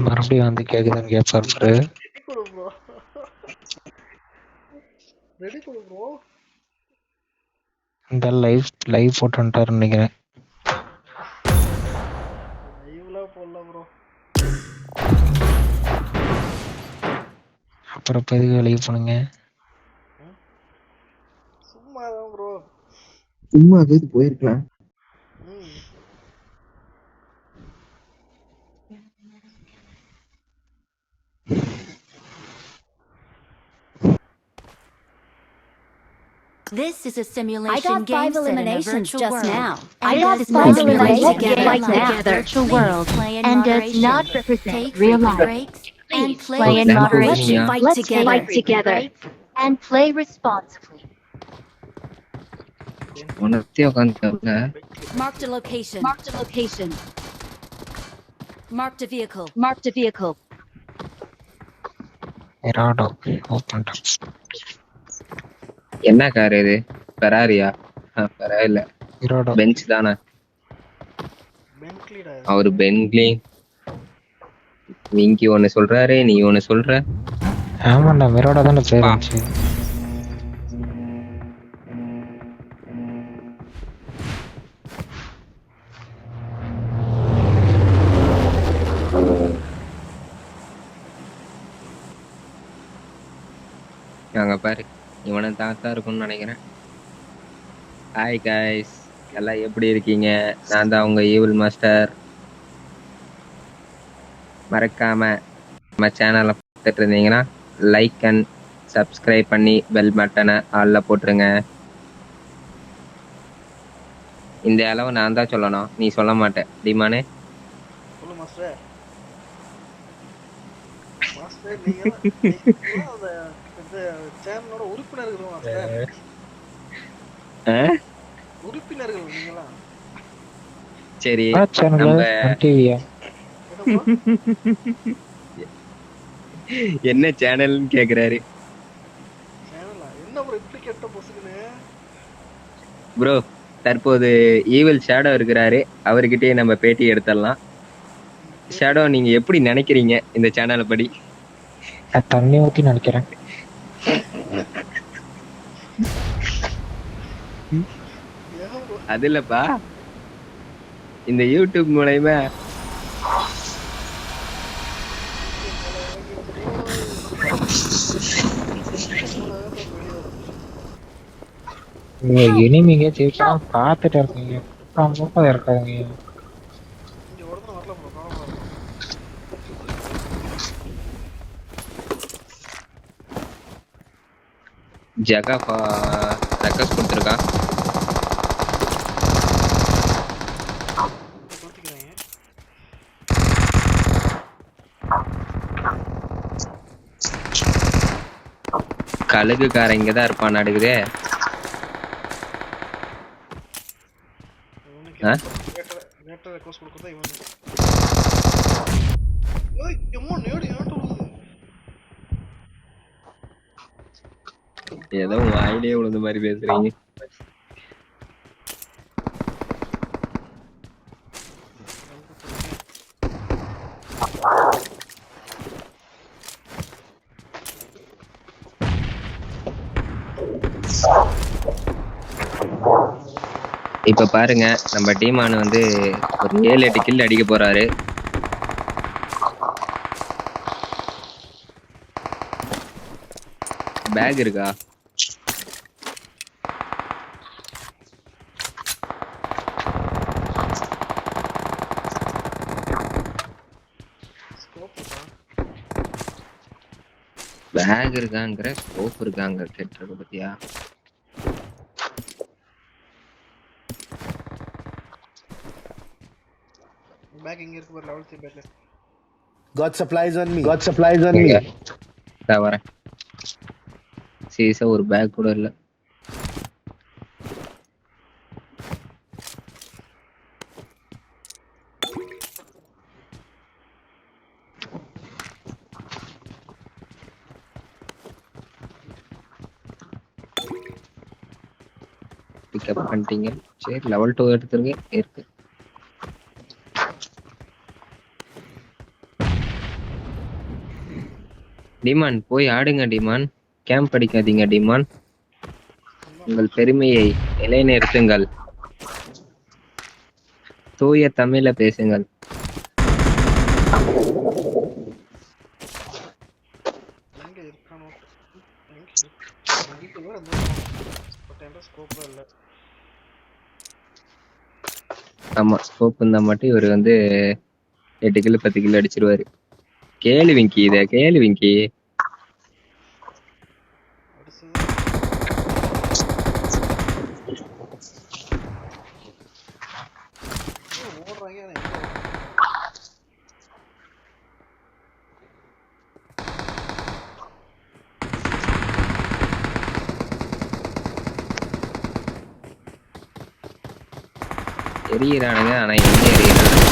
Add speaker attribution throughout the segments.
Speaker 1: மறுபடியும் வந்து கேக்குதுன்னு கேட்பாரு. இந்த லைவ் போட்டுட்டாரு நினைக்கிறேன். அப்புறம் இப்போ எதுக்கு லைவ் பண்ணுங்க?
Speaker 2: சும்மா அது போயிருக்கலாம்.
Speaker 3: This is a simulation game set in a virtual world.
Speaker 4: I got 5 eliminations right now. Virtual world and does not represent real life. Please play in moderation. Let's fight together and play responsibly.
Speaker 3: Marked a location.
Speaker 4: Marked a location.
Speaker 3: Marked a vehicle.
Speaker 4: Marked a vehicle.
Speaker 1: Mirado. Open.
Speaker 5: என்ன car இது? ஃபெராரியா? பரவாயில்ல. Bench தானே? அவரு Bentley. விங்கி ஒன்னு சொல்றாரு, நீ ஒன்னு சொல்ற.
Speaker 1: ஆமாண்டா, மிரோடா தானே பேர் வந்துச்சு.
Speaker 5: அங்க பாரு, இவனை தாத்தா இருக்கும்னு நினைக்கிறேன். ஹாய் கைஸ், எல்லாம் எப்படி இருக்கீங்க? நான் தான் உங்க ஈவில் மாஸ்டர். மறக்காம நம்ம சேனலை பார்த்துட்டு இருந்தீங்கன்னா லைக் அண்ட் சப்ஸ்கிரைப் பண்ணி பெல் பட்டனை ஆல்ல போட்டுருங்க. இந்த அளவு நான் தான் சொல்லணும், நீ சொல்ல மாட்டேன் டிமானே. சரி, என்ன சேனல்னு கேக்குறாரு ப்ரோ. தற்போது ஈவில் ஷேடோ இருக்கிறாரு, அவர்கிட்டயே நம்ம பேட்டி எடுத்துடலாம். ஷேடோ, நீங்க எப்படி நினைக்கிறீங்க இந்த சேனலை படி?
Speaker 1: தண்ணி ஊத்தி நினைக்கிறேன்.
Speaker 5: அது இல்லப்பா, இந்த யூடியூப் மூலமா
Speaker 1: இனிமீங்க ஜெயிச்சா பார்த்துட்டு இருக்கீங்க, இருக்காங்க.
Speaker 5: ஜகாபா ரெக்வெஸ்ட் கொடுத்துருக்கா. கழுகுக்காரன் இங்கதான் இருப்பான் நடுக்குதே. ஏதோ வாயிலே விழுந்த மாதிரி பேசுறீங்க. இப்ப பாருங்க, நம்ம டீமானு வந்து ஒரு 7-8 கில் அடிக்க போறாரு. பேக் இருக்கா? பேக் இருக்காங்கிற, ஸ்கோப் இருக்காங்க கேட்டிருக்க பத்தியா?
Speaker 6: பேக் இங்க இருக்கு பாரு, லெவல் 3 பேக்ல.
Speaker 7: God supplies on me. God supplies on me.
Speaker 5: வரேன். சீசா ஒரு பேக் கூட இல்ல. பிக்கப் பண்ணிட்டீங்க. சரி, லெவல் 2 எடுத்துருங்க. இருக்கு. டிமான் போய் ஆடுங்க டிமான். கேம்ப் அடிக்காதீங்க டிமான். உங்கள் பெருமையை நிலைநிறுத்துங்கள். தூய தமிழ்ல பேசுங்கள்.
Speaker 6: எங்க இருக்கானோ எங்க இருக்கு ஸ்கோப்ல இல்ல.
Speaker 5: ஆமா ஸ்கோப் இருந்தா மட்டும் இவர் வந்து 8 கிலோ 10 கிலோ அடிச்சிருவாரு. கேளு விங்கி இத கேளு விங்கி.
Speaker 6: ஓடுறாங்க.
Speaker 5: எரியறானுங்க ஆனா எங்க எரியறானுங்க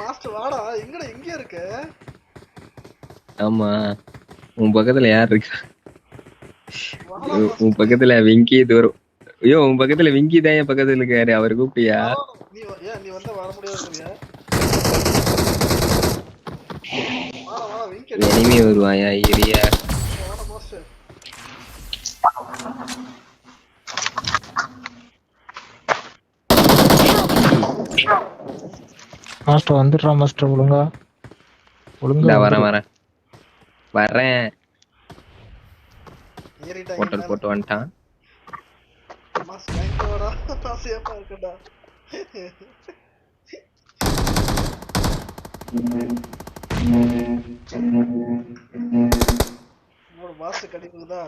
Speaker 6: மாஸ்டர் வாடா. எங்கடா எங்க இருக்க?
Speaker 5: ஆமா உன் பக்கத்துல யார் இருக்கா? உன் பக்கத்துல விங்கி தூரம். ஐயோ உன் பக்கத்துல விங்கி தான் என் பக்கத்துல இருக்காரு. அவர் கூப்பிட்டியா?
Speaker 6: நீ வந்தா வர முடியாதுங்கறியா? வாடா விங்கி
Speaker 5: எனிமி வருவாயா இரியா.
Speaker 6: வாடா மாஸ்டர்.
Speaker 1: மாஸ்டர் வந்துடுறா மாஸ்டர். ஒழுங்கா
Speaker 5: வரேன்
Speaker 6: ஏறிட்டாங்க.
Speaker 5: ஹோட்டல் போட்டு வந்துட்டான்.
Speaker 6: மாஸ்டர் எங்க வாடா? நான் சேஃபா இருக்கடா. ஒரு மாஸ்டர் கடிக்குதா?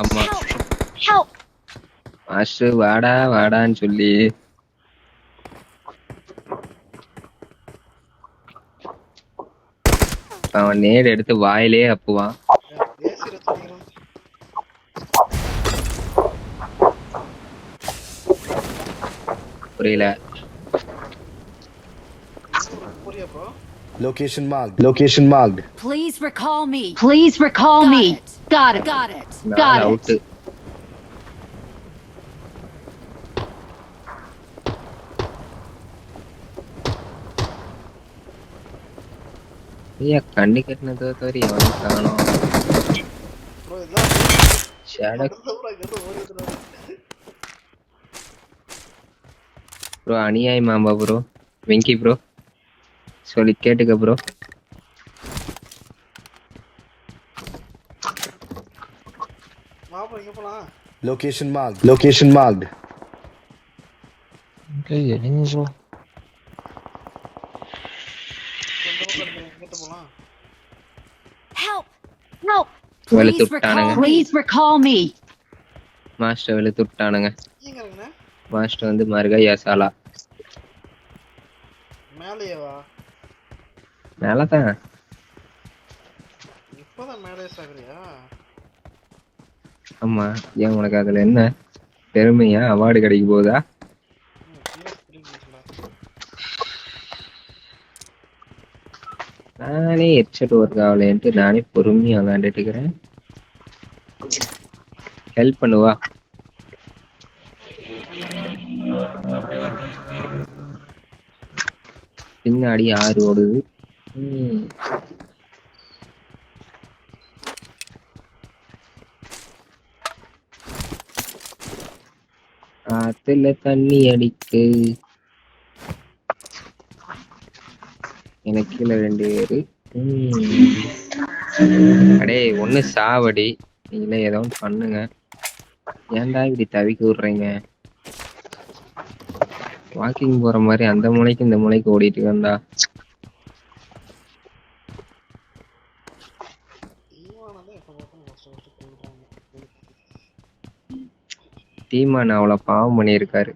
Speaker 5: ஆமா மாஸ்டர் வாடா வாடான்னு சொல்லி அவன் நேடு எடுத்து வாயிலே அப்புவான். புரியல.
Speaker 7: Location marked.
Speaker 3: Please recall me.
Speaker 4: Got it.
Speaker 5: Out. ஐயா கண்ணு கட்டினதோ தவிர எவனும் காணோம். ப்ரோ அநியாயமாம்பா ப்ரோ. வெங்கி ப்ரோ சொல்லி கேட்டுக்க bro.
Speaker 7: Location marked.
Speaker 1: Okay, enemy bro.
Speaker 3: Help.
Speaker 5: வெளுத்துட்டானுங்க.
Speaker 4: Please recall me.
Speaker 5: மாஸ்டர் வெளுத்துட்டானுங்க. மாஸ்டர் வந்து மருகையா சாலா.
Speaker 6: மேலேவா?
Speaker 5: மேலதான்.
Speaker 6: இப்போதான் மேலே சாகுறியா?
Speaker 5: ஆமா ஏன் உனக்கு அதுல என்ன பெருமையா அவார்டு கிடைக்க போதா? நானே ஹெட்செட் ஒர்க் ஆகலன்ட்டு நானே பொறுமையா விளையாண்டுட்டு இருக்கிறேன். ஹெல்ப் பண்ணுவா. பின்னாடி 6 ஓடுது. ஆத்துல தண்ணி அடிக்கு. எனக்கு கீழே 2 பேரு. அடே ஒண்ணு சாவடி. நீங்களே ஏதோ பண்ணுங்க. ஏன்டா இப்படி தவிக்க விடுறீங்க? வாக்கிங் போற மாதிரி அந்த மூளைக்கு இந்த மூளைக்கு ஓடிட்டு வந்தா. டீமான் அவ்வளவு பாவம் பண்ணியிருக்காரு.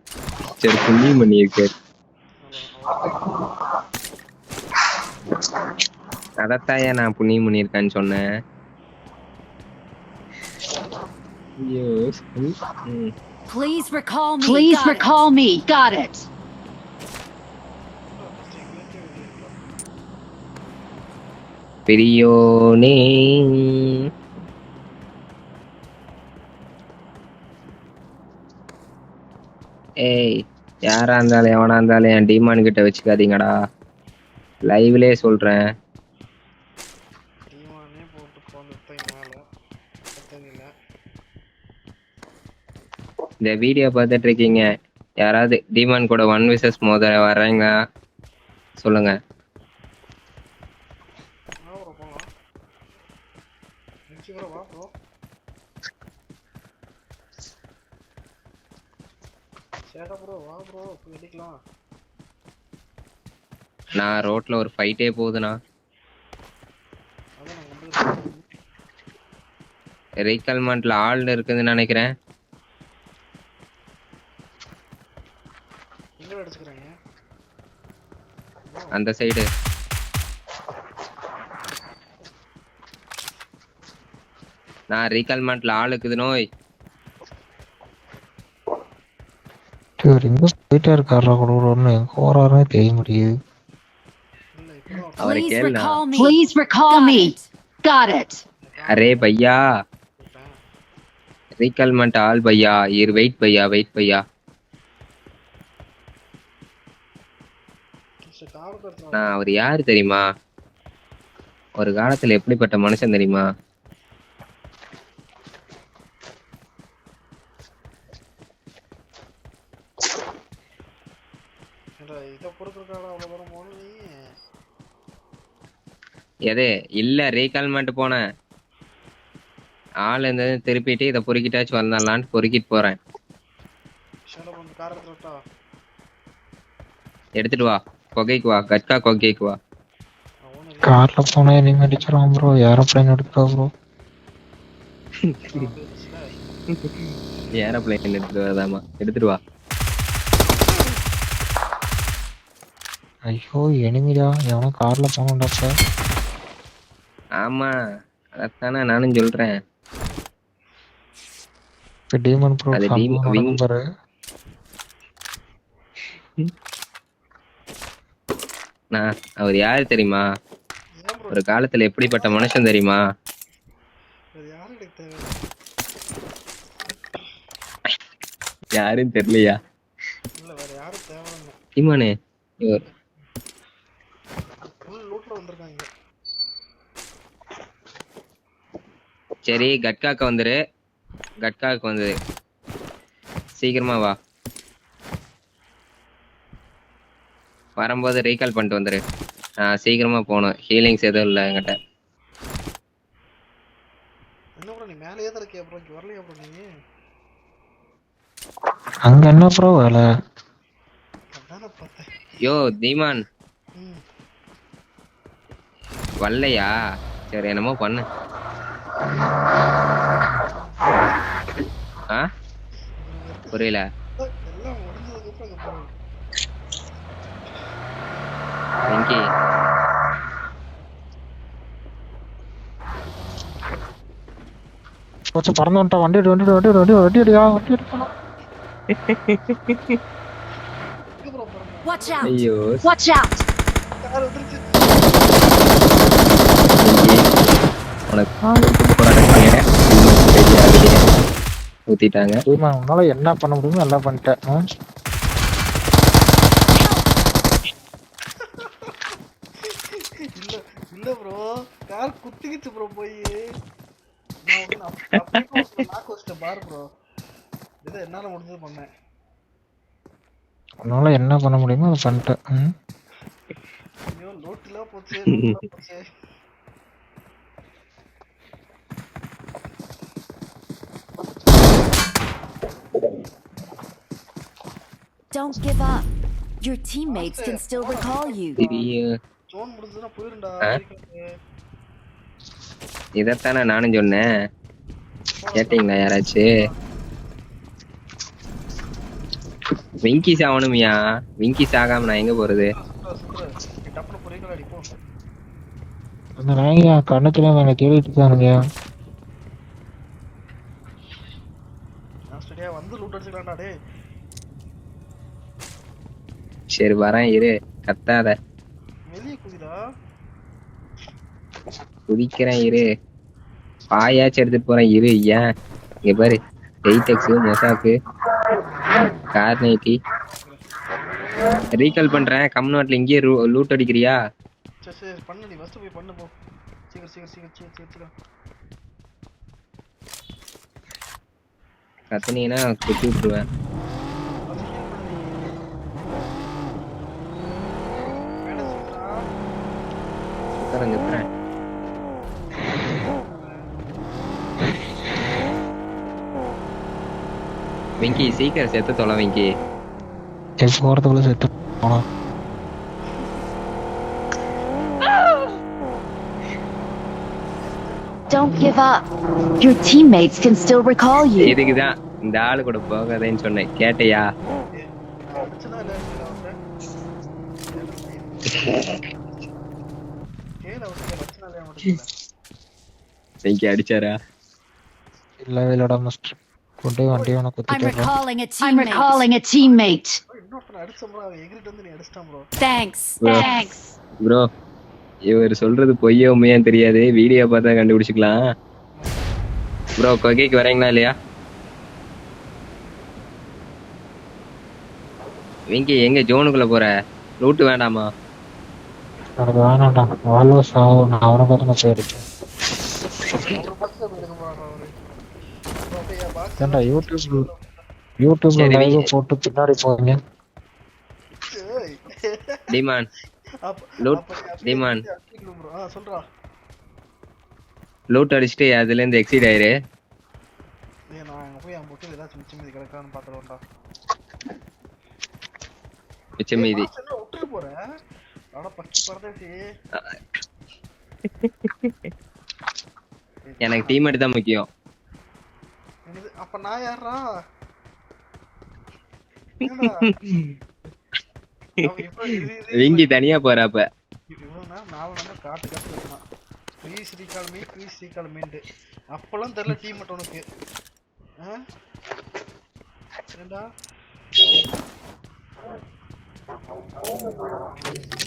Speaker 5: சரி புண்ணியம் பண்ணியிருக்காரு. அதத்தாயா நான் புண்ணியம் பண்ணியிருக்கான்னு சொன்னேன்.
Speaker 3: Please recall me.
Speaker 4: Got it.
Speaker 5: பெரியோனே ஏய் யாரா இருந்தாலும் எவனா இருந்தாலும் என் டிமான் கிட்ட வச்சுக்காதீங்கடா. லைவ்லயே சொல்றேன்.
Speaker 6: டீமானே போட்டு போந்துட்டேன் மேல தெரியல.
Speaker 5: இந்த வீடியோ பார்த்துட்டு இருக்கீங்க, யாராவது டிமான் கூட 1 vs மோத வர்றீங்க சொல்லுங்க.
Speaker 6: வா ப்ரோ போலாம். நிச்சயம் ப்ரோ வா ப்ரோ. சேடா ப்ரோ வா ப்ரோ வெடிக்கலாம்.
Speaker 5: நான் ரோட்ல ஒரு ஃபைட்டே போகுதுண்ணா.
Speaker 6: அதான் நான் வந்து
Speaker 5: ரீகால்மெண்ட்ல ஆள் இருக்குதுன்னு நினைக்கிறேன்.
Speaker 6: எங்க அடிச்சுக்கறாங்க?
Speaker 5: அந்த சைடு. நான் ரீகால்மெண்ட்ல ஆள் இருக்குது நோய்.
Speaker 1: இவர் எங்க போயிட்டே இருக்காரா கொடுக்குறோன்னு எங்க போறாருன்னு தெரிய முடியுது.
Speaker 6: இல்ல இப்பதான்
Speaker 5: அவரை
Speaker 3: Please
Speaker 5: கேளுண்ணா.
Speaker 3: recall me. Please recall me. Got it.
Speaker 5: அரே பையா,
Speaker 6: போயிட்டேன்.
Speaker 5: ரீகால்மெண்ட் ஆள் பையா. வெயிட் பையா, வெயிட் பையா.
Speaker 6: சரி கார் எடுத்து
Speaker 5: நான் அவர் யாரு தெரியுமா? ஒரு காலத்துல எப்படிப்பட்ட மனுஷன் தெரியுமா?
Speaker 6: இதை பொறுக்கிறக்காக அவ்வளோ தூரம் போகணும் நீ.
Speaker 5: எது இல்ல, ரீகால்மெண்ட் போனேன். ஆள் இருந்தது திருப்பிட்டு இதை பொறுக்கிட்டாச்சு வந்துடலான்னு பொறுக்கிட்டு போறேன்.
Speaker 6: ஷேடோ வந்து கார் எடுத்து விட்டா
Speaker 5: எடுத்துட்டு வா, கொகைக்கு வா, கட்கா கொகைக்கு வா.
Speaker 6: அவனு
Speaker 1: கார்ல போனா இனிமே அடிச்சிடும் ப்ரோ. ஏரோப்ளைன் எடுத்துட்டா ப்ரோ.
Speaker 5: ஏரோப்ளைன் எடுத்துட்டு வரதாமா, எடுத்துட்டு வா.
Speaker 1: ஐயோ எனிமிடா, எவனோ கார்ல போனோம்டாப்ப.
Speaker 5: ஆமா, அதைத்தானே நானும் சொல்றேன்.
Speaker 1: இப்ப டீமன் ப்ரோ
Speaker 5: அது
Speaker 1: சம்பவம்
Speaker 5: விங்.
Speaker 1: நடக்கும் பாரு.
Speaker 5: நான் அவர் யாரு தெரியுமா?
Speaker 6: ஏன் ப்ரோ
Speaker 5: ஒரு காலத்துல எப்படிப்பட்ட மனுஷன் தெரியுமா?
Speaker 6: இது யாரு எனக்கு தேவை?
Speaker 5: யாருன்னு தெரியலையா?
Speaker 6: இல்ல வேற யாரும் தேவையில்லை.
Speaker 5: டிமானு இவர்
Speaker 6: ஃபுல் லூட்ல வந்திருக்காங்க.
Speaker 5: சரி, கட்காக்கு வந்துரு. கட்காக்கு வந்துரு, சீக்கிரமா வா. வரும்போது ரீகால் பண்ணிட்டு வந்துரு. சீக்கிரமா போகணும். ஹீலிங்ஸ் எதுவும் இல்லை என்கிட்ட.
Speaker 6: என்ன ப்ரோ நீ மேலேயே தான் இருக்கியா ப்ரோ? இங்க வரலையா ப்ரோ நீ?
Speaker 1: அங்க என்ன ப்ரோ வேலை?
Speaker 6: அதானே பார்த்தேன்.
Speaker 5: யோ தீமான்,
Speaker 6: ம்
Speaker 5: வரலையா? சரி, என்னமோ பண்ணு. ஆ புரியல.
Speaker 6: எல்லாம் முடிஞ்சதுக்கு அப்புறம் அங்க போறோம்.
Speaker 5: வெங்கி,
Speaker 1: கொஞ்சம் பறந்து வந்துட்டா. வண்டி எடு, வண்டி எடு, வண்டி எடு, வண்டி எடு, வண்டி எடுயா, வண்டி எடுக்கணும்.
Speaker 6: எங்க ப்ரோ போறோம்?
Speaker 3: Watch out.
Speaker 5: ஐயோ
Speaker 3: Watch out.
Speaker 6: கார் வந்துருச்சு.
Speaker 5: வெங்கி, உனக்கு போராட்டம் பண்ணிடுறேன். ஊத்திட்டாங்க.
Speaker 1: டீமன் உன்னால என்ன பண்ண முடியுமோ எல்லாம் பண்ணிட்டேன்.
Speaker 6: இல்ல இல்ல ப்ரோ கார் குத்திக்கிச்சு ப்ரோ போய். நான் வந்து அப்படியே நாக்கு வச்சிட்டேன் பாரு ப்ரோ. இதை என்னால முடிஞ்சது பண்ணேன்.
Speaker 1: உன்னால என்ன பண்ண முடியுமோ அதை பண்ணிட்டேன்.
Speaker 6: ஐயோ லோட்டுலாம் போச்சு, லோட்டுலாம் போச்சு.
Speaker 3: Don't give up. Your teammates can still recall you.
Speaker 6: ஜோன் முடிஞ்சதுன்னா போயிருண்டா.
Speaker 5: இதத்தானே நானும் சொன்னேன். கேட்டீங்களா யாராச்சும்? விங்கி சாவணுமியா? விங்கி சாகாம நான் எங்க போறது?
Speaker 6: டப்புனு புரியல அடி போ.
Speaker 1: அந்த நாய்ங்க கண்ணத்துல என்ன தேடிட்டு இருக்கானுங்க.
Speaker 6: நான் ஸ்டடியா வந்து லூட் அடிச்சுக்கலாம்டா டேய்.
Speaker 5: சரி வரேன், இரு, கத்தாத.
Speaker 6: வெளிய குதிடா.
Speaker 5: குதிக்கிறேன் இரு. பாயாச்சும் எடுத்துட்டு போறேன் இரு. ஏன் இங்க பாரு, 8x மொசாக்கு கார் 90 ரீகால் பண்றேன். கம்நாட்ல இங்கேயே லூட் அடிக்கிறியா?
Speaker 6: சரி சரி பண்ணு, நீ ஃபர்ஸ்ட் போய் பண்ணு போ. சீக்கிரம் சீக்கிரம் சீக்கிரம் சீக்கிரம் சீக்கிரம்.
Speaker 5: கத்துனீங்கன்னா குத்தி விட்டுருவேன். குத்துறேன். வெங்கி சீக்கிரம் செத்து தொலை வெங்கி.
Speaker 1: போறதுக்குள்ள செத்து போனா.
Speaker 3: Don't give up. Your teammates can still recall you.
Speaker 5: இதுக்குதான் இந்த ஆளு கூட போகாதேன்னு சொன்னேன். கேட்டையா? வெங்கி அடிச்சாரா?
Speaker 1: இல்லடா மிஸ்டர். கொண்டு வண்டி வேணா
Speaker 3: I'm
Speaker 1: குத்திட்டேன்.
Speaker 3: recalling a teammate. Thanks.
Speaker 5: Bro இவர் சொல்றது பொய்யா உண்மையான்னு தெரியாது. வீடியோ பார்த்தா கண்டுபிடிச்சிக்கலாம். ப்ரோ கொகைக்கு வரீங்களா இல்லையா? வெங்கி எங்க ஜோனுக்குள்ள போற? லூட்டு வேண்டாமா?
Speaker 1: எனக்கு வேணாம்டா. வாழ்வ சாவு நான் அவனை பார்த்து நான் போயிருக்கேன். ஏன்டா யூடியூப்ல
Speaker 5: சரி,
Speaker 1: லைவ்
Speaker 5: நீ-
Speaker 1: போட்டு பின்னாடி போவீங்க.
Speaker 5: டிமான் லூட் டிமான்
Speaker 6: சொல்றா.
Speaker 5: லூட் அடிச்சுட்டு அதுல இருந்து எக்ஸிட் ஆயிரு.
Speaker 6: நான் அங்க போய் என் பொட்டில் ஏதாச்சும் மிச்சம் மீதி கிடக்கான்னு பாத்துருவேன்டா.
Speaker 5: மிச்சம் மீதி
Speaker 6: விட்டுட்டு போறேன். ஆனா பச்சை பரதேசி.
Speaker 5: எனக்கு டீம்மேட் தான் முக்கியம்.
Speaker 6: அப்ப நான் யாரா?
Speaker 5: வெங்கி தனியா போற அப்ப.
Speaker 6: காட்டு காட்டு இருக்கான். ப்ளீஸ் ரீகால் மீண்டு அப்பெல்லாம் தெரியல டீம் மட்டும் உனக்கு. ஏண்டா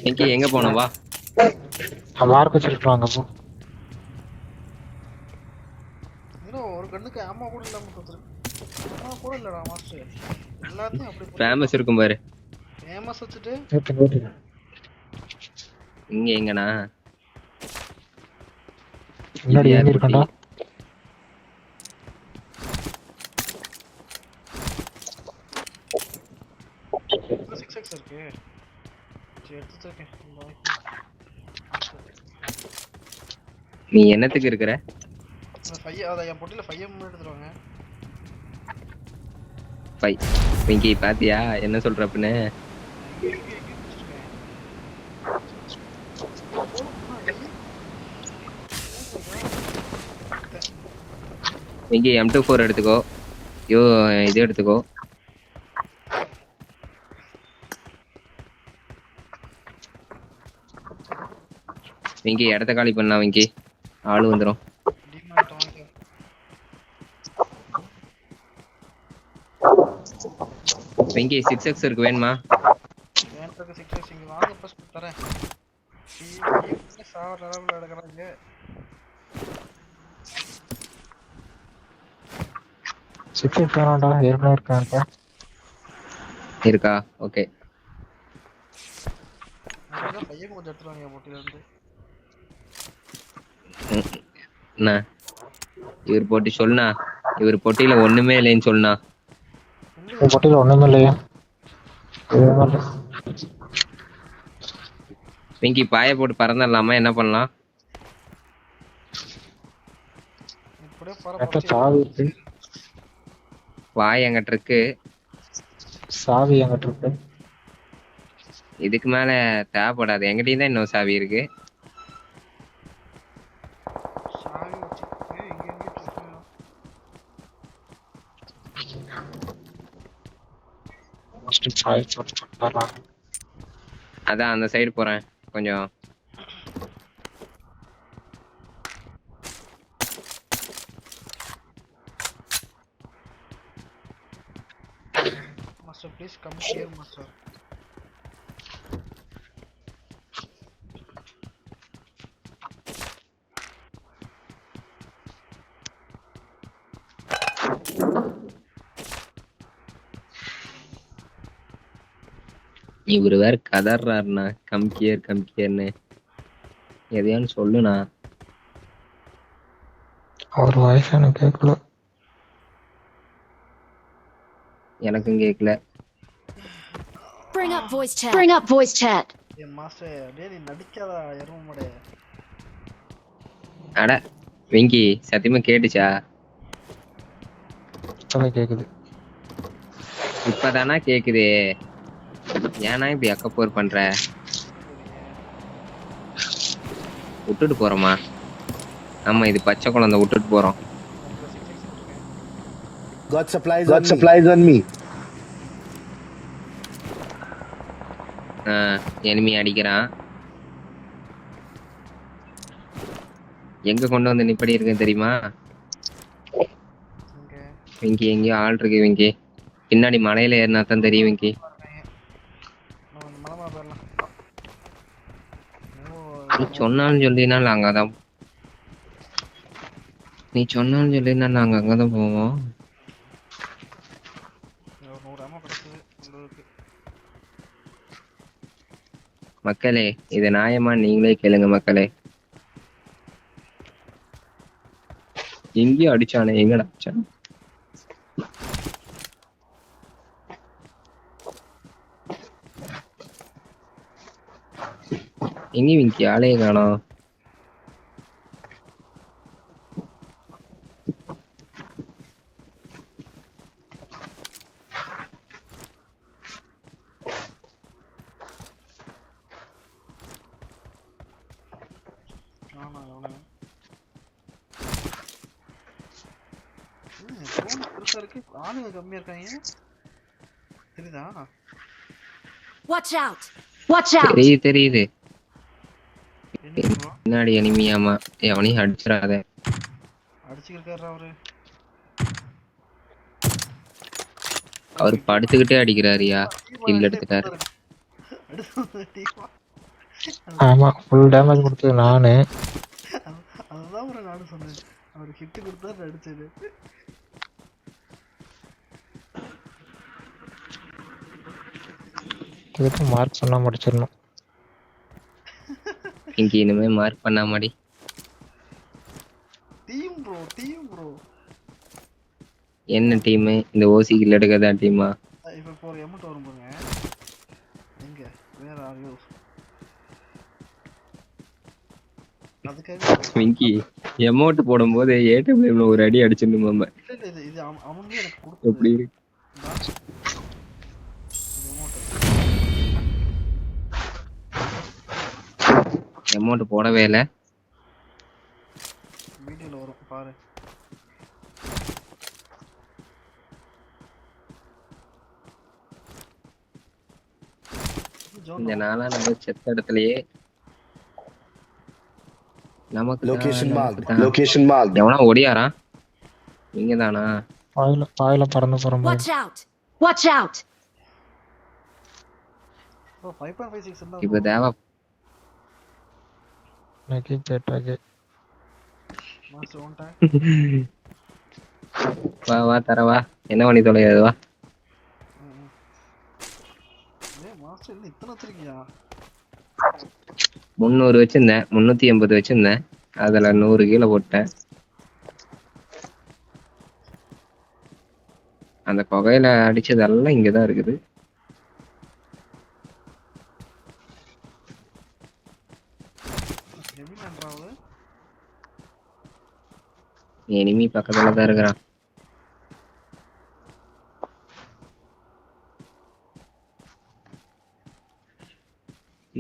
Speaker 5: வெங்கி எங்க போனோம் வா.
Speaker 1: மார்க் வச்சிருக்காங்க போ.
Speaker 6: ஒரு கண்ணுக்கு ஆமா கூட இல்லாம கொடுத்துருக்கு. ஆமா கூட இல்லடா மாஸ்டர். எல்லாத்தையும் அப்படி
Speaker 5: ஃபேமஸ் இருக்கும் பாரு.
Speaker 6: ஃபேமஸ் வச்சுட்டு
Speaker 5: இங்க எங்கனா
Speaker 1: முன்னாடி ஏறி இருக்கடா.
Speaker 6: இருக்கு. சரி எடுத்துட்டேன்.
Speaker 5: நீ என்னத்துக்கு இருக்கற?
Speaker 6: என் பொட்டில 5M எடுத்துருவாங்க.
Speaker 5: வெங்கி பாத்தியா என்ன சொல்றப்பன்னு? வெங்கி M24 எடுத்துக்கோ. இது எடுத்துக்கோ. வெங்கி இடத்த காலி பண்ணலாம் வெங்கி. ஆளு வந்துரும். வெங்கி 6x இருக்கு வேணுமா?
Speaker 6: எனக்கு 6x இங்க வாங்க ஃபர்ஸ்ட் தரேன். சாவ லெவல்ல எடுக்கறாங்க.
Speaker 1: 6x வேணாம்டா. ஏற்கனவே இருக்கான்டா.
Speaker 5: இருக்கா? ஓகே.
Speaker 6: நான் பையன் கொஞ்சம் எடுத்துறாங்க பொட்டில இருந்து.
Speaker 5: என்ன இவர் போட்டி சொல்லுனா? இவர் பொட்டியில ஒண்ணுமே இல்லைன்னு சொல்லுனா?
Speaker 1: பொட்டில ஒண்ணுமே இல்லையா?
Speaker 5: வெங்கி பாய போட்டு பறந்துடலாமா? என்ன பண்ணலாம்?
Speaker 1: சாவி இருக்கு.
Speaker 5: வாய் எங்கிட்ட இருக்கு.
Speaker 1: சாவி எங்கிட்ட இருக்கு.
Speaker 5: இதுக்கு மேல தேவைப்படாது. எங்கிட்டயும் தான் இன்னும் சாவி இருக்கு. அதான் அந்த சைடு போறேன் கொஞ்சம்.
Speaker 6: Master, please come here, master.
Speaker 5: இவரு வேற கதறாருண்ணா, கம்கியர்னு. எதையான்னு சொல்லுண்ணா.
Speaker 1: அவர் வாய்ஸ் எனக்கு கேட்கல.
Speaker 5: எனக்கும் கேட்கல.
Speaker 3: Bring up voice chat.
Speaker 4: Bring up voice chat.
Speaker 6: என் மாஸ்டர் டேய் நீ நடிக்காதா எருமடே.
Speaker 5: அட வெங்கி சத்தியமா கேட்டுச்சா?
Speaker 1: இப்பதான் கேக்குது.
Speaker 5: இப்பதானா கேக்குது. ஏன்னா இப்படி அக்கப்போர் பண்ற? விட்டுட்டு போறோமா? ஆமா, இது பச்சை குழந்தை, விட்டுட்டு போறோம்.
Speaker 7: God supplies on me.
Speaker 5: Enemy அடிக்கிறான். எங்க கொண்டு வந்து நிப்படி இருக்கு தெரியுமா? வெங்கி எங்கேயோ ஆள் இருக்கு வெங்கி. பின்னாடி மலையில ஏறினா தான் தெரியும் வெங்கி. நீ சொன்னாலும் சொல்லினா நாங்க அங்கதான். நீ சொன்னாலும் சொல்லினா நாங்க அங்கதான் போவோம். மக்களே, இது நியாயமா நீங்களே கேளுங்க மக்களே. எங்கேயும் அடிச்சானே, எங்கடா அடிச்சானே? எங்கேயும் விங்கி ஆளையே காணோம்.
Speaker 6: ஆளுங்க கம்மியா இருக்காங்க தெரியுதா?
Speaker 3: Watch out.
Speaker 4: Watch out.
Speaker 5: தெரியுது. பின்னாடி எனிமியாமா, எவனையும் அடிச்சிடாத.
Speaker 6: அடிச்சுக்கிட்டாரு அவரு.
Speaker 5: அவரு படுத்துக்கிட்டே அடிக்கிறாரியா? கில் எடுத்துட்டாரு.
Speaker 1: ஆமா, ஃபுல் டேமேஜ் கொடுத்தது நானு.
Speaker 6: அதுதான் ஒரு நானும் சொன்னேன். அவரு ஹிட் கொடுத்தா அடிச்சது.
Speaker 1: இதுக்கு மார்க் பண்ணா முடிச்சிடணும்.
Speaker 5: இங்க இனிமே மார்க் பண்ணா மாடி.
Speaker 6: Team bro.
Speaker 5: என்ன டீம்? இந்த ஓசி கில் எடுக்கதா டீமா?
Speaker 6: இப்ப இப்போ ஒரு எமௌண்ட் வரும் பாருங்க. எங்க வேற ஆரியோ? அதுக்காக
Speaker 5: விங்கி எமௌண்ட் போடும்போது ஏடிஎம்ல ஒரு அடி அடிச்சிடணும் மாமா.
Speaker 6: இல்ல இது அவனுக்கு எனக்கு கொடுத்து
Speaker 5: எப்படி இருக்கு? அமௌண்ட் போடவே இல்ல.
Speaker 6: வீடியோல வரும் பாரு.
Speaker 5: இந்த நாளா நம்ம செத்த இடத்துலயே நமக்கு
Speaker 7: லொகேஷன் மார்க்.
Speaker 5: எவனா ஓடியாரா? நீங்க தானா?
Speaker 1: பாயில பறந்து போறோம்.
Speaker 3: Watch out.
Speaker 4: Watch out.
Speaker 6: ஓ 5.56 இருந்தா
Speaker 5: இப்ப தேவா
Speaker 1: எனக்கு கேட்டாங்க.
Speaker 6: மாஸ்டர் ஓன்டா.
Speaker 5: வா தரவா. என்ன பண்ணி தொலையாது வா.
Speaker 6: ஏய் மாஸ்டர் என்ன இத்தனை வச்சிருக்கியா?
Speaker 5: 300 வச்சிருந்தேன், 380 வச்சிருந்தேன். அதுல 100 கீழே போட்டேன். அந்த புகையில அடிச்சதெல்லாம் இங்கதான் இருக்குது. எனிமி பக்கத்துல தான் இருக்கிறான்.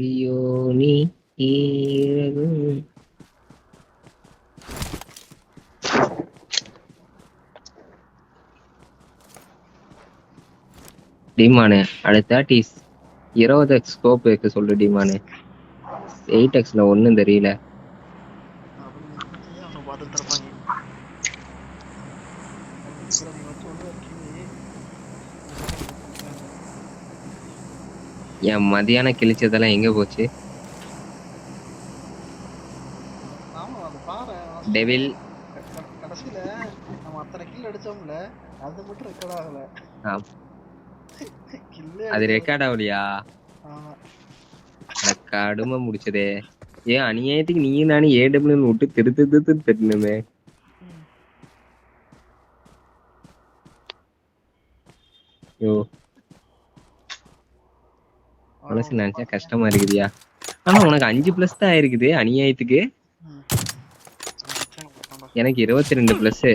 Speaker 5: ஐயோ நீ டிமானு அடுத்த 20x ஸ்கோப் வைக்க சொல்லு டிமானு. 8xல ஒன்னும் தெரியல. என் மதியானம் கிழிச்சதெல்லாம் எங்க போச்சு? டெவில்
Speaker 6: கடைசியில நம்ம அத்தனை கில் அடிச்சோம்ல, அது மட்டும் ரெக்கார்ட் ஆகல.
Speaker 5: அது ரெக்கார்ட் ஆகலையா?
Speaker 6: ஆமா.
Speaker 5: கடுமை முடிச்சதே. ஏன் அநியாயத்துக்கு நீயும் நானும் ஏடபிள்யூன்னு விட்டு திட்டுனுமே. ஐயோ மனசு நினைச்சா கஷ்டமா இருக்குதியா. ஆனா உனக்கு 5+ தான் ஆயிருக்குது அநியாயத்துக்கு. எனக்கு 22+.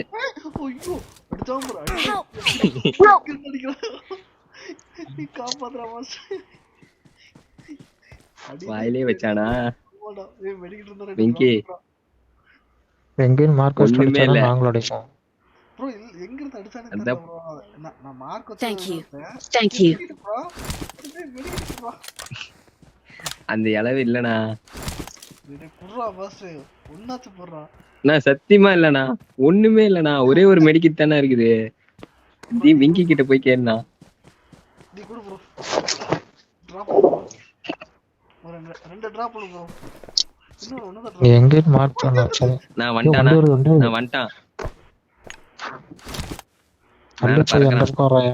Speaker 6: ஐயோ அடிச்சான் bro. காப்பாத்துறா மாஸ்டர்.
Speaker 5: வாயிலே வச்சானா
Speaker 6: ஆமாடா. ஏய் வெடிக்கிட்டு இருந்தா
Speaker 5: வெங்கி.
Speaker 1: எங்கேயும் மார்க்கஸ்
Speaker 5: ஒண்ணுமே இல்ல.
Speaker 1: அடிச்சாலும் நாங்களும் அடிப்போம்.
Speaker 6: ப்ரோ எங்க இருந்து அடிச்சானே
Speaker 5: அதான்.
Speaker 6: தெரியல ப்ரோ. நான் மார்க் வச்சு
Speaker 3: Thank you.
Speaker 4: Thank you.
Speaker 6: Bro. வெடிக்கிட்டு ப்ரோ.
Speaker 5: அந்த இளவு இல்லண்ணா.
Speaker 6: இது குர்ரா மாஸ்டர். ஒண்ணாச்சு போடுறா.
Speaker 5: நான் சத்தியமா இல்லண்ணா. ஒண்ணுமே இல்லண்ணா. ஒரே ஒரு மெடிக்கிட் தானே இருக்குது. நீ விங்கி கிட்ட போய் கேளுண்ணா.
Speaker 6: நீ குடு ப்ரோ. டிராப் ஒரு ரெண்டு டிராப் பண்ணு ப்ரோ. இன்னொரு ஒண்ணு
Speaker 1: நீ எங்கேயும் மார்க் பண்ண வச்சது.
Speaker 5: நான் வந்துட்டானா?
Speaker 1: வந்து
Speaker 5: நான் வந்துட்டான்.
Speaker 1: அள்ளி
Speaker 5: மேல
Speaker 1: போய்
Speaker 5: பறக்குறான்.
Speaker 1: அந்த போறாயா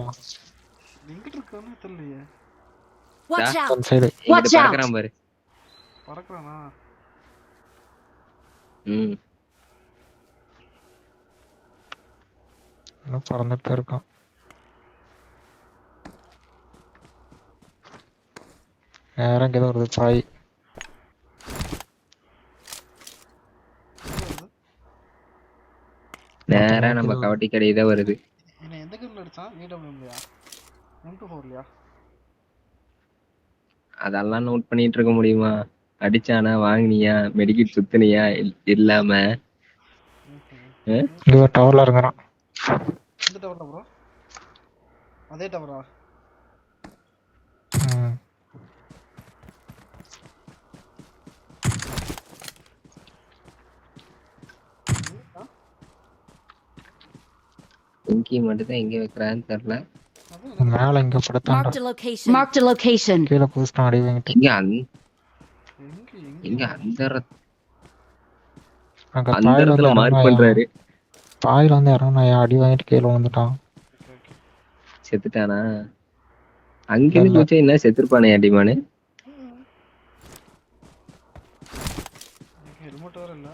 Speaker 6: எங்கிட்ட இருக்கானே தெரியலையே.
Speaker 3: Watch out!
Speaker 1: அந்த சைடு.
Speaker 5: இங்கிட்டு
Speaker 4: Watch out.
Speaker 5: பறக்குறான் பாரு.
Speaker 6: பறக்குறானா?
Speaker 5: ம்.
Speaker 1: இன்னும் பறந்துட்டு இருக்கான். நேரம் இங்கே வருது பாய்.
Speaker 5: நேரா நம்ம கவட்டி கடையை தான் வருது.
Speaker 6: என்ன எந்த கன்ல அடிச்சான்? ஏடபிள்யூம்லயா? M24லயா?
Speaker 5: அதெல்லாம் நோட் பண்ணிட்டு இருக்க முடியுமா? அடிச்சானா வாங்கினியா மெடிக்கிட் சுத்தினியா இல்லாம
Speaker 1: இங்கே ஒரு டவர்ல இருக்கிறான்.
Speaker 6: இந்த டவர்ல ப்ரோ. அதே டவரா?
Speaker 1: ம்.
Speaker 5: இங்கி மட்டும் தான் எங்க வைக்கிறான்னு தெரியல.
Speaker 1: மேல இங்க படுத்தாண்டா.
Speaker 3: Marked a location.
Speaker 4: Marked a location.
Speaker 1: கீழே குதிச்சிட்டான் அடி வாங்கிட்டு.
Speaker 5: இங்க
Speaker 6: எங்க
Speaker 1: அங்க
Speaker 5: அந்த
Speaker 1: பாயில
Speaker 5: இடத்துல
Speaker 1: வந்து
Speaker 5: மார்க் பண்றாரு.
Speaker 1: பாயில வந்து இறங்கினா அடி வாங்கிட்டு கீழே வந்துட்டான்.
Speaker 5: செத்துட்டானா? அங்கிருந்து போச்சா என்ன செத்துருப்பானே அடிமானு.
Speaker 6: ஹெல்மெட் வேற இல்ல.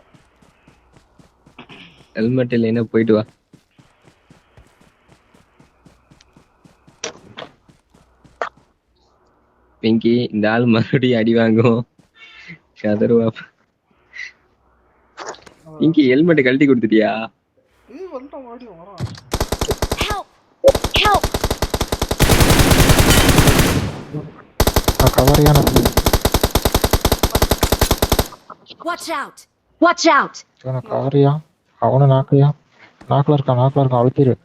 Speaker 5: ஹெல்மெட் இல்லைன்னா போயிட்டு வா. பிங்கி இந்த ஆள் மறுபடியும் அடி வாங்கும். கதருவா. பிங்கி ஹெல்மெட் கழட்டி கொடுத்துட்டியா?
Speaker 6: ஏய் வந்துட்டான் மறுபடியும் வரான்.
Speaker 3: Help! Help!
Speaker 1: கவரியான
Speaker 3: Watch out!
Speaker 4: Watch out.
Speaker 1: கவரியா அவனை நாக்குறியா? நாக்குல இருக்கான் அழுத்திரு.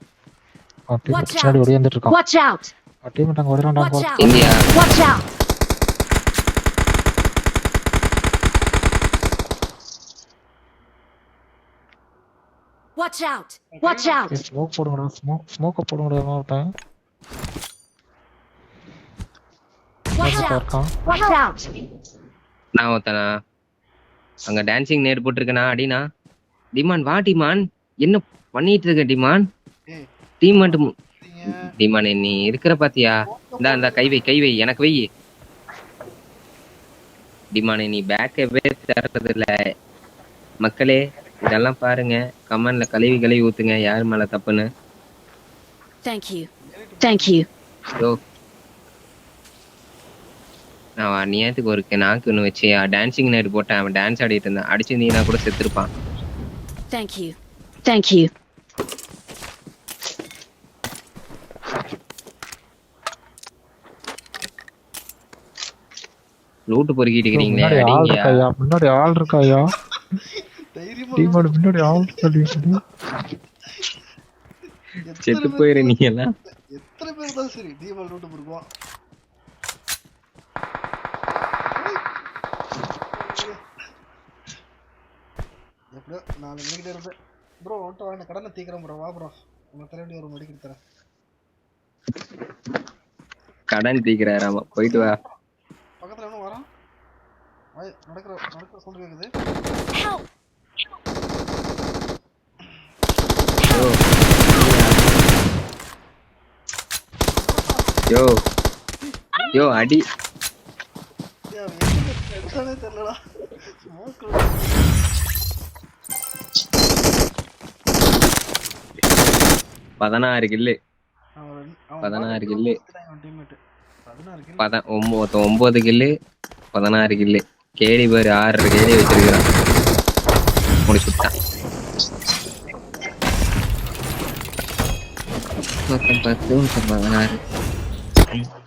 Speaker 1: பின்னாடி ஓடி வந்துட்டு இருக்கான்.
Speaker 4: Watch out.
Speaker 1: டீம் அங்க ஓடிறான்டா.
Speaker 3: Watch out!
Speaker 5: எங்கயா?
Speaker 4: Watch out.
Speaker 3: Watch out!
Speaker 4: Watch out.
Speaker 1: Smoke போடுங்கடா. ஸ்மோக்க போடுங்கடா ஒருத்தன்.
Speaker 3: Watch out!
Speaker 1: இருக்கான்.
Speaker 4: Watch out.
Speaker 5: நான் ஒருத்தனா அங்க டான்சிங் நேர் போட்டிருக்கனா அடினா. டிமான் வா டிமான். என்ன பண்ணிட்டு இருக்க டிமான்?
Speaker 6: ஏய்
Speaker 5: டீம் மட்டும்
Speaker 6: நீங்க
Speaker 5: டிமான் நீ இருக்கிற பாத்தியா? இந்த கை வை எனக்கு வை. டிமான் நீ பேக்கவே தர்றது இல்ல. மக்களே இதெல்லாம் பாருங்க. கமெண்ட்ல கழுவி ஊத்துங்க யார் மேல தப்புன்னு.
Speaker 3: Thank you.
Speaker 4: Thank you.
Speaker 5: யோ நான் அநியாயத்துக்கு ஒரு நாக்கு ஒன்று வச்சு டான்சிங் நேர் போட்டேன். அவன் டான்ஸ் ஆடிட்டு இருந்தான். அடிச்சிருந்தீங்கன்னா கூட செத்துருப்பான்.
Speaker 3: Thank you.
Speaker 4: Thank you.
Speaker 5: Loot பொறுக்கிட்டு இருக்கிறீங்களே
Speaker 1: முன்னாடி ஆள்
Speaker 5: அடிங்கயா.
Speaker 1: இருக்காயா? முன்னாடி ஆள் இருக்காயா?
Speaker 6: தைரியமா
Speaker 1: டீமோட முன்னாடி ஆள் சொல்லி
Speaker 5: செத்து போயிரு நீ எல்லாம்.
Speaker 6: எத்தனை பேர் தான் சரி டீமல் ரூட் போடுவோம். எப்படியோ 4 மணிக்கிட்ட இருப்பேன் ப்ரோ. வந்துட்டு வாங்க கடனை தீக்கிறேன் ப்ரோ. வா ப்ரோ உங்க தலைவலி ஒரு மணிக்கு தரேன்.
Speaker 5: கடன் தீக்கிறாராமா. போயிட்டு வா.
Speaker 6: பக்கத்துல என்ன வரான்? நடக்கிற சவுண்ட் கேக்குது.
Speaker 3: Help!
Speaker 5: யோ யோ அடி
Speaker 6: அவன் எங்க எடுத்தானே தெரியலடா. ஸ்மோக்
Speaker 5: 16 கில்லு
Speaker 6: அவன்
Speaker 5: 16 கில்லு
Speaker 6: அவன் டீம்மேட் 16 கில்
Speaker 5: 9 கில்லு 16 கில்லு. கேடி பாரு 6 கேடி வச்சிருக்கான். முடிச்சுட்டான். 10 16